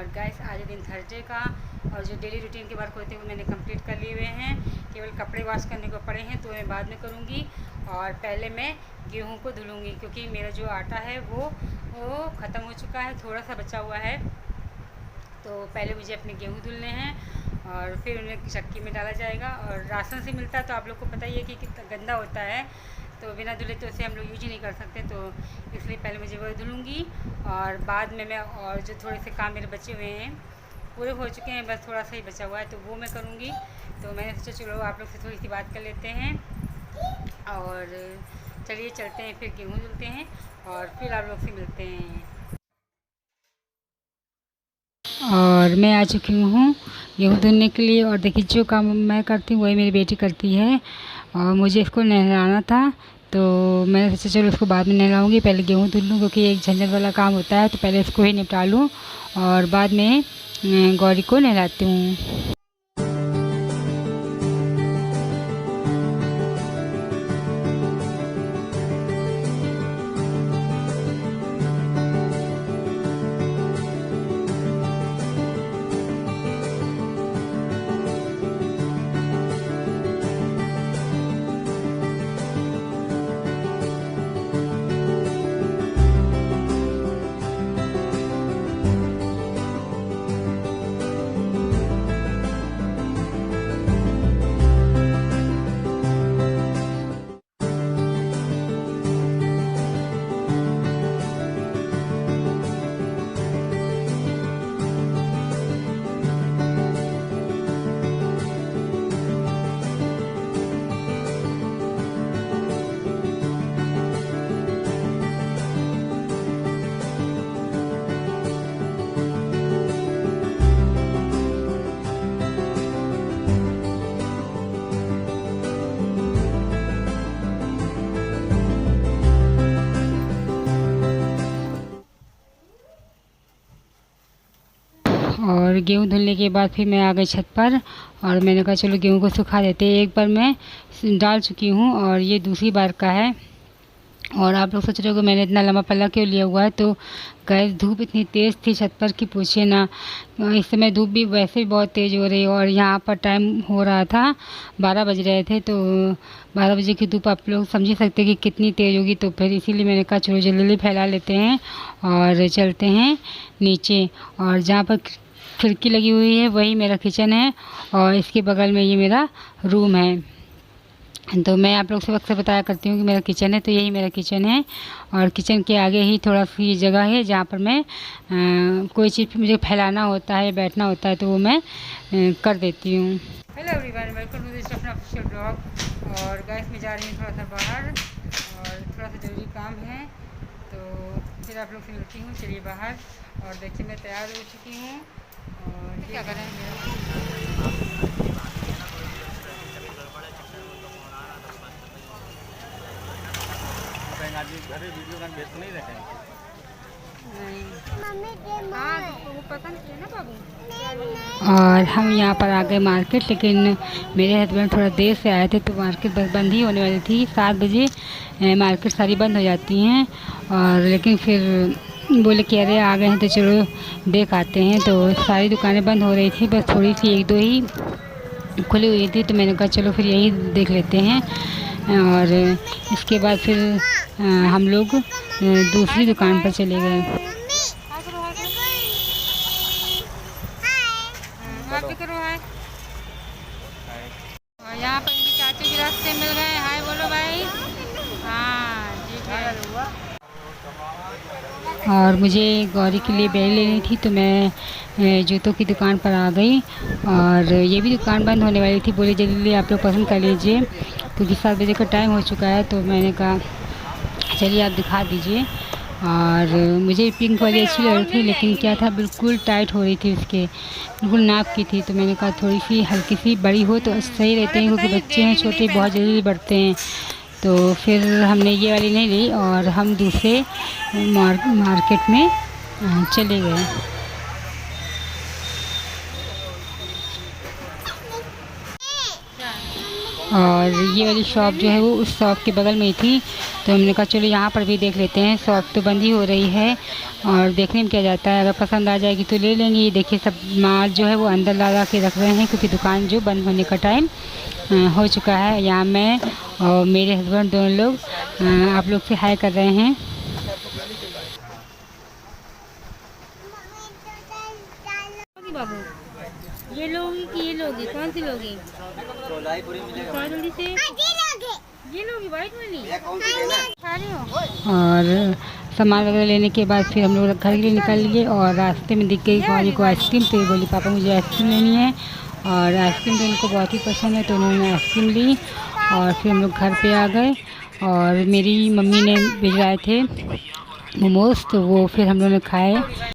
और गाइस आज दिन थर्सडे का, और जो डेली रूटीन के वर्क होते हैं वो मैंने कंप्लीट कर लिए हुए हैं। केवल कपड़े वॉश करने को पड़े हैं, तो मैं बाद में करूँगी। और पहले मैं गेहूं को धुलूँगी, क्योंकि मेरा जो आटा है वो ख़त्म हो चुका है, थोड़ा सा बचा हुआ है। तो पहले मुझे अपने गेहूं धुलने हैं और फिर उन्हें चक्की में डाला जाएगा। और राशन से मिलता है तो आप लोग को पता ही है कि कितना गंदा होता है, तो बिना धुले तो उसे हम लोग यूज ही नहीं कर सकते। तो इसलिए पहले मुझे वो धुलूँगी और बाद में मैं और जो थोड़े से काम मेरे बचे हुए हैं पूरे हो चुके हैं, बस थोड़ा सा ही बचा हुआ है तो वो मैं करूँगी। तो मैंने सोचा चलो आप लोग से थोड़ी सी बात कर लेते हैं और चलिए चलते हैं, फिर गेहूँ धुलते हैं और फिर आप लोग से मिलते हैं। और मैं आ चुकी हूँ गेहूँ धुलने के लिए। और देखिए जो काम मैं करती हूँ वही मेरी बेटी करती है। और मुझे इसको नहलाना था, तो मैंने सोचा चलो उसको बाद में नहलाऊँगी, पहले गेहूँ धुल लूँ, क्योंकि एक झंझट वाला काम होता है। तो पहले इसको ही निपटा लूँ और बाद में गौरी को नहलाती हूँ। और गेहूँ धुलने के बाद फिर मैं आ गई छत पर और मैंने कहा चलो गेहूँ को सुखा देते हैं। एक बार मैं डाल चुकी हूँ और ये दूसरी बार का है। और आप लोग सोच रहे हो कि मैंने इतना लंबा पल्ला क्यों लिया हुआ है, तो गैस धूप इतनी तेज़ थी छत पर कि पूछिए ना। इस समय धूप भी वैसे ही बहुत तेज़ हो रही है और यहाँ पर टाइम हो रहा था 12 बज रहे थे। तो 12 बजे की धूप आप लोग समझ ही सकते हैं कि कितनी तेज़ होगी। तो फिर इसीलिए मैंने कहा चलो जल्दी फैला लेते हैं और चलते हैं नीचे। और जहाँ पर खिड़की लगी हुई है वही मेरा किचन है और इसके बगल में ये मेरा रूम है। तो मैं आप लोग से वक्त से बताया करती हूँ कि मेरा किचन है, तो यही मेरा किचन है। और किचन के आगे ही थोड़ा सी जगह है जहाँ पर मैं कोई चीज़ मुझे फैलाना होता है, बैठना होता है, तो वो मैं कर देती हूँ। Hello everyone, welcome to this अपना ऑफिशियल ब्लॉग। और गैस में जा रही हूँ थोड़ा सा बाहर और थोड़ा सा जरूरी काम है, तो फिर आप लोग से मिलती हूँ। चलिए बाहर। और देखिए मैं तैयार हो चुकी हूँ और क्या करें घरे वीडियो गान भेज नहीं रखे और हम यहाँ पर आ गए मार्केट। लेकिन मेरे हस्बैंड थोड़ा देर से आए थे, तो मार्केट बस बंद ही होने वाली थी। 7 बजे मार्केट सारी बंद हो जाती हैं। और लेकिन फिर बोले कि अरे आ गए हैं तो चलो देख आते हैं। तो सारी दुकानें बंद हो रही थी, बस थोड़ी सी एक दो ही खुली हुई थी। तो मैंने कहा चलो फिर यही देख लेते हैं। और इसके बाद फिर हम लोग दूसरी दुकान पर चले गए। और यहाँ पर इनके चाचू के रास्ते मिल गए। हाय बोलो भाई। हाँ ठीक है। और मुझे गौरी के लिए बैग लेनी थी, तो मैं जूतों की दुकान पर आ गई। और ये भी दुकान बंद होने वाली थी। बोले जल्दी आप लोग पसंद कर लीजिए, क्योंकि 7 बजे का टाइम हो चुका है। तो मैंने कहा चलिए आप दिखा दीजिए। और मुझे पिंक वाली अच्छी लग रही थी, लेकिन क्या था बिल्कुल टाइट हो रही थी, उसके बिल्कुल नाप की थी। तो मैंने कहा थोड़ी सी हल्की सी बड़ी हो तो सही रहते हैं, क्योंकि बच्चे हैं छोटे, बहुत जल्दी बढ़ते हैं। तो फिर हमने ये वाली नहीं ली और हम दूसरे मार्केट में चले गए। और ये वाली शॉप जो है वो उस शॉप के बगल में ही थी। तो हमने कहा चलो यहाँ पर भी देख लेते हैं। शॉप तो बंद ही हो रही है और देखने में क्या जाता है, अगर पसंद आ जाएगी तो ले लेंगे। ये देखिए सब माल जो है वो अंदर ला के रख रहे हैं, क्योंकि दुकान जो बंद होने का टाइम हो चुका है। यहाँ मैं और मेरे हस्बैंड दोनों लोग आप लोग से हाय कर रहे हैं। बाबू ये लोगी कि ये लोगी, कौन सी लोगी? जल्दी से ये लोगी वाइट वाली खा रही हो। और सामान वगैरह लेने के बाद फिर हम लोग घर के लिए निकल लिए और रास्ते में दिख गई गौरी को आइसक्रीम, तो ये बोली पापा मुझे आइसक्रीम लेनी है। और आइसक्रीम तो उनको बहुत ही पसंद है, तो उन्होंने आइसक्रीम ली और फिर हम लोग घर पे आ गए। और मेरी मम्मी ने भिजवाए थे मोमोज, तो वो फिर हम लोगों ने खाए।